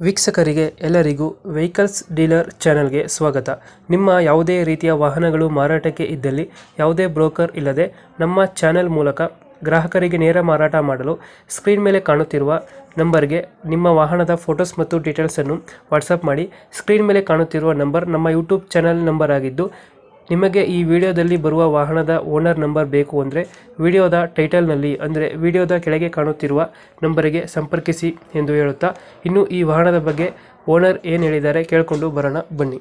ವೀಕ್ಷಕರಿಗೆ ಎಲ್ಲರಿಗೂ vehicles dealer ಚಾನೆಲ್ಗೆ ಸ್ವಾಗತ. ನಿಮ್ಮ ಯಾವುದೇ ರೀತಿಯ ವಾಹನಗಳು ಮಾರಾಟಕ್ಕೆ ಇದ್ದಲ್ಲಿ ಯಾವುದೇ ಬ್ರೋಕರ್ ಇಲ್ಲದೆ ನಮ್ಮ ಚಾನೆಲ್ ಮೂಲಕ ಗ್ರಾಹಕರಿಗೆ ನೇರ ಮಾರಾಟ ಮಾಡಲು ಸ್ಕ್ರೀನ್ ಮೇಲೆ ಕಾಣುತ್ತಿರುವ ನಂಬರ್ಗೆ ನಿಮ್ಮ ವಾಹನದ ಫೋಟೋಸ್ ಮತ್ತು ಡೀಟೇಲ್ಸನ್ನು ವಾಟ್ಸಪ್ ಮಾಡಿ. ಸ್ಕ್ರೀನ್ ಮೇಲೆ ಕಾಣುತ್ತಿರುವ ನಂಬರ್ ನಮ್ಮ ಯೂಟ್ಯೂಬ್ ಚಾನೆಲ್ ನಂಬರ್ ಆಗಿದ್ದು, ನಿಮಗೆ ಈ ವಿಡಿಯೋದಲ್ಲಿ ಬರುವ ವಾಹನದ ಓನರ್ ನಂಬರ್ ಬೇಕು ಅಂದರೆ ವಿಡಿಯೋದ ಟೈಟಲ್ನಲ್ಲಿ ಅಂದರೆ ವಿಡಿಯೋದ ಕೆಳಗೆ ಕಾಣುತ್ತಿರುವ ನಂಬರಿಗೆ ಸಂಪರ್ಕಿಸಿ ಎಂದು ಹೇಳುತ್ತಾ, ಇನ್ನು ಈ ವಾಹನದ ಬಗ್ಗೆ ಓನರ್ ಏನು ಹೇಳಿದ್ದಾರೆ ಕೇಳಿಕೊಂಡು ಬರೋಣ ಬನ್ನಿ.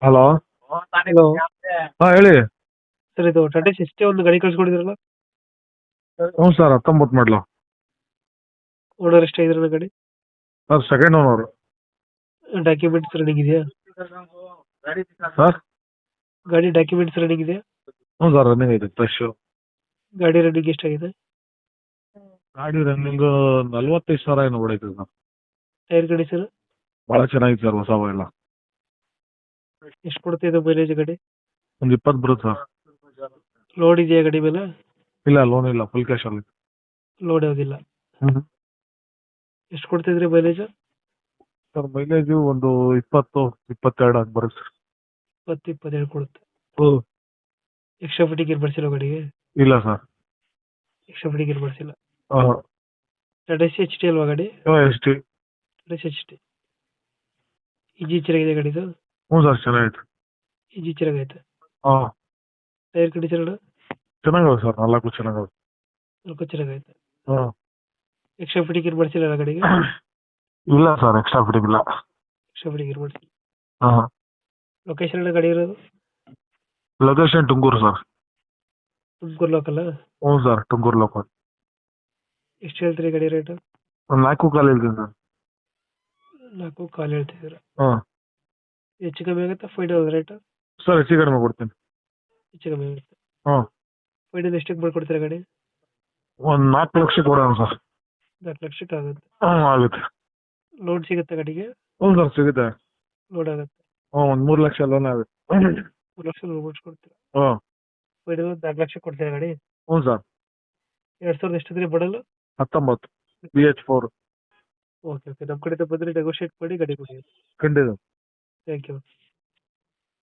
ಹಲೋ. ಹಲೋ ಹಾ ಹೇಳಿ. ಸರ್, ಇದು ಟಾಟಾ ಸಿಸ್ಟೆ ಒಂದು ಗಾಡಿ ಕಳ್ಸ್ಕೊಡಿದ್ರಲ್ಲ, ಹ್ಞೂ ಸರ್, 19 ಮಾಡಲು. ಓನರ್ ಎಷ್ಟಾಗಿದ್ರಲ್ಲ ಗಾಡಿ? Sir second owner. Documents running ಇದೆಯಾ? ಸರ್ ಗಾಡಿ ಡಾಕ್ಯುಮೆಂಟ್ಸ್ ರನ್ನಿಂಗ್ ಇದೆಯಾ? ಹ್ಞೂ ಸರ್, ರನ್ನಿಂಗ್ ಐತೆ ಫ್ರೆಶ್. ಗಾಡಿ ರನ್ನಿಂಗ್ ಎಷ್ಟಾಗಿದೆ? ಗಾಡಿ ರನ್ನಿಂಗ್ 45,000 ಏನೋ ಹೊಡೈತೆ ಸರ್. ಟೈರ್ ಗಾಡಿ ಸರ್ ಭಾಳ ಚೆನ್ನಾಗಿದೆ ಸರ್, ಹೊಸವ ಎಲ್ಲ. ಎಷ್ಟು ಕೊಡ್ತಿದೆ ಮೈಲೇಜ್ ಗಾಡಿ? ಒಂದು 20 ಬರುತ್ತೆ ಸರ್. ಲೋಡ್ ಇದೆಯಾ ಗಾಡಿ ಮೇಲೆ? ಇಲ್ಲ, ಲೋನ್ ಇಲ್ಲ, ಫುಲ್ ಕ್ಯಾಶ್ ಅಲ್ಲಿ. ಲೋಡ್ ಯಾವುದಿಲ್ಲ. ಹ್ಞೂ ಎಷ್ಟು ಕೊಡ್ತಿದ್ರಿ ಮೈಲೇಜ್? ಸರ್ ಮೈಲೇಜು ಒಂದು 20-22 ಹಂಗೆ ಬರುತ್ತೆ ಸರ್. 20-22 ಕೊಡುತ್ತೆ. ಹ್ಞೂ. ಎಕ್ಸ್ಟ್ರಾ ಫಿಟ್ಟಿಂಗ್ ಏನು ಮಾಡಿಸಿಲ್ಲ ಗಾಡಿಗೆ? ಇಲ್ಲ ಸರ್. ಎಕ್ಸ್ಟ್ರಾ ಫಿಟ್ಟಿಂಗ್ ಏನು ಮಾಡಿಸಿಲ್ಲ. ಹಾಂ. ಟಾಟಾ ಸಿ ಎಚ್ ಟಿ ಅಲ್ವಾ ಗಾಡಿ? S T. Tata C H T. Engine ಚೆನ್ನಾಗಿದೆ ಗಾಡಿದು? ಹ್ಞೂ ಸರ್, ಚೆನ್ನಾಗೈತೆ. ಇಂಜಿನ್ ಚೆನ್ನಾಗೈತೆ. ಹಾಂ, ಟೈರ್ ಕಂಡೀಷನ್ ಚೆನ್ನಾಗವೆ ಸರ್, 4 ಚೆನ್ನಾಗವೆ. ನಾಲ್ಕು ಚೆನ್ನಾಗೈತೆ. ಹಾಂ. ಎಕ್ಸ್ಟ್ರಾ ಫಿಟ್ಟಿಂಗ್ ಏನು ಮಾಡಿಸಿಲ್ಲ ಗಾಡಿಗೆ? ಇಲ್ಲ ಸರ್, ಎಕ್ಸ್ಟ್ರಾ ಫಿಟ್ಟಿಂಗ್ ಇಲ್ಲ. ಎಕ್ಸ್ಟ್ರಾ ಫಿಟ್ಟಿಂಗ್ ಏನು ಮಾಡಿಸಿಲ್ಲ. ಹಾಂ. ಲೊಕೇಶನ್ ಎಲ್ಲ ಗಾಡಿ ಇರೋದು? Location Tumakuru sir. Tumakuru local? ಹ್ಞೂ ಸರ್, ತುಮಕೂರು ಲೋಕಲ್. ಎಷ್ಟು ಹೇಳ್ತೀರಿ ಗಾಡಿ ರೇಟ್? ಒಂದು 4 ಕಾಲು ಹೇಳ್ತೀನಿ ಸರ್. 4.25 ಹೇಳ್ತಿದ್ದೀರಾ? ಹಾಂ. ಹೆಚ್ಚು ಕಮ್ಮಿ ಆಗುತ್ತಾ ಫೈನಲ್ ರೇಟ್? ಸರ್ ಹೆಚ್ಚು ಕಡಿಮೆ ಕೊಡ್ತೀನಿ. ಹೆಚ್ಚು ಕಮ್ಮಿ ಆಗುತ್ತೆ. ಹಾಂ. ಫೈನಲ್ ಎಷ್ಟಕ್ಕೆ ಮಾಡ್ಕೊಡ್ತೀರಾ ಗಾಡಿ? ಒಂದು 4 ಲಕ್ಷ ಕೊಡೋಣ ಸರ್. 4 ಲಕ್ಷಕ್ಕೆ ಆಗುತ್ತೆ. ಹ್ಞೂ ಆಗುತ್ತೆ. ಲೋನ್ ಸಿಗುತ್ತೆ ಗಾಡಿಗೆ? ಹ್ಞೂ ಸರ್, ಸಿಗುತ್ತೆ. ಲೋಡ್ ಆಗುತ್ತೆ. ಹ್ಞೂ, ಒಂದು 3 ಲಕ್ಷ ಲೋನ್ ಆಗುತ್ತೆ. 3 ಲಕ್ಷ ಲೋನ್ ಮಾಡಿಸ್ಕೊಡ್ತೀರಾ? ಹ್ಞೂ. ಫೈನಲ್ 4 ಲಕ್ಷ ಕೊಡ್ತೀರಾ ಗಾಡಿ? ಹ್ಞೂ ಸರ್. 2000 ಎಷ್ಟಿದ್ರಿ ಮಾಡಲು? 19 BH4. ಓಕೆ ಓಕೆ, ನಮ್ಮ ಕಡೆಯಿಂದ ಬಂದರೆ ನೆಗೋಷಿಯೇಟ್ ಮಾಡಿ ಗಾಡಿ ಕೊಡಿ. ಖಂಡಿತ. Thank you.